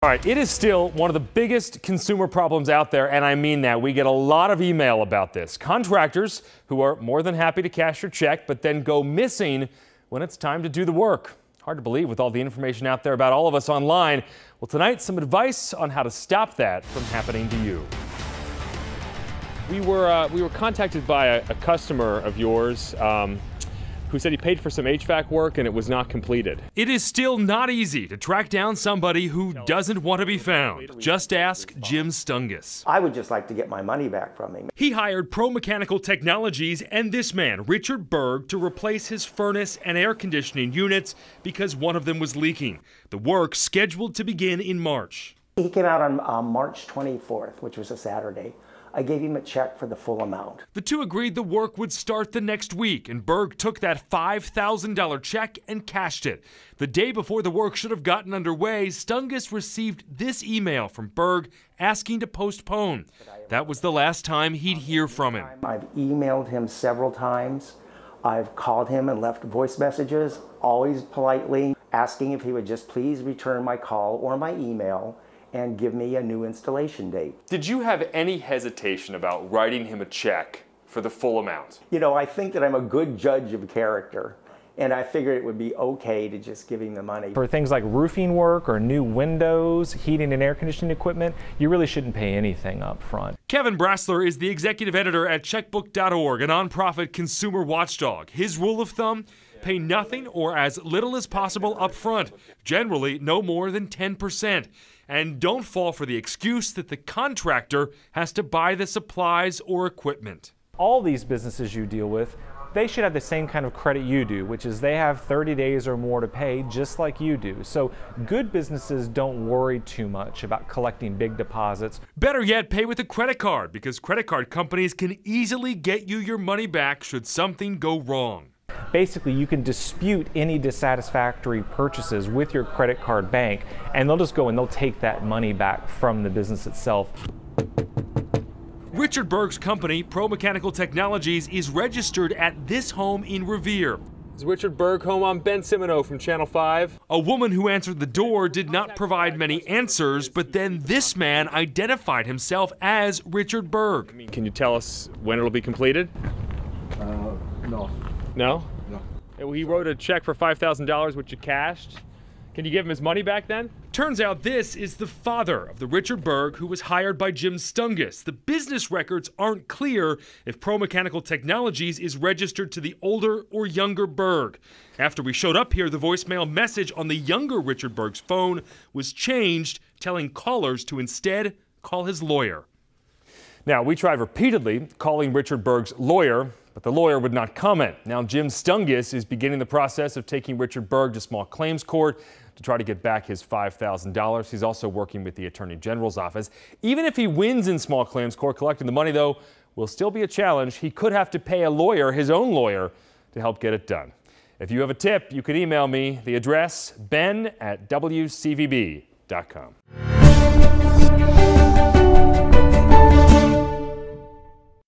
All right, it is still one of the biggest consumer problems out there, and I mean that. We get a lot of email about this. Contractors who are more than happy to cash your check, but then go missing when it's time to do the work. Hard to believe with all the information out there about all of us online. Well, tonight, some advice on how to stop that from happening to you. We were contacted by a customer of yours who said he paid for some HVAC work and it was not completed. It is still not easy to track down somebody who doesn't want to be found. Just ask Jim Stungus. I would just like to get my money back from him. He hired Pro Mechanical Technologies and this man, Richard Berg, to replace his furnace and air conditioning units because one of them was leaking. The work scheduled to begin in March. He came out on March 24th, which was a Saturday. I gave him a check for the full amount. The two agreed the work would start the next week, and Berg took that $5,000 check and cashed it. The day before the work should have gotten underway, Stungus received this email from Berg asking to postpone. That was the last time he'd hear from him. I've emailed him several times. I've called him and left voice messages, always politely, asking if he would just please return my call or my email and give me a new installation date. Did you have any hesitation about writing him a check for the full amount? You know, I think that I'm a good judge of character, and I figured it would be okay to just give him the money. For things like roofing work or new windows, heating and air conditioning equipment, you really shouldn't pay anything up front. Kevin Brassler is the executive editor at Checkbook.org, a nonprofit consumer watchdog. His rule of thumb: pay nothing or as little as possible up front, generally no more than 10%. And don't fall for the excuse that the contractor has to buy the supplies or equipment. All these businesses you deal with, they should have the same kind of credit you do, which is they have 30 days or more to pay just like you do. So good businesses don't worry too much about collecting big deposits. Better yet, pay with a credit card, because credit card companies can easily get you your money back should something go wrong. Basically, you can dispute any dissatisfactory purchases with your credit card bank, and they'll just go and they'll take that money back from the business itself. Richard Berg's company, Pro Mechanical Technologies, is registered at this home in Revere. Is Richard Berg home? I'm Ben Simino from Channel 5. A woman who answered the door did not provide many answers, but then this man identified himself as Richard Berg. Can you tell us when it'll be completed? No. No? No. He wrote a check for $5,000, which you cashed. Can you give him his money back then? Turns out this is the father of the Richard Berg who was hired by Jim Stungus. The business records aren't clear if Pro Mechanical Technologies is registered to the older or younger Berg. After we showed up here, the voicemail message on the younger Richard Berg's phone was changed, telling callers to instead call his lawyer. Now, we tried repeatedly calling Richard Berg's lawyer, but the lawyer would not comment. Now, Jim Stungus is beginning the process of taking Richard Berg to small claims court to try to get back his $5,000. He's also working with the Attorney General's office. Even if he wins in small claims court, collecting the money, though, will still be a challenge. He could have to pay a lawyer, his own lawyer, to help get it done. If you have a tip, you can email me. The address, ben@wcvb.com.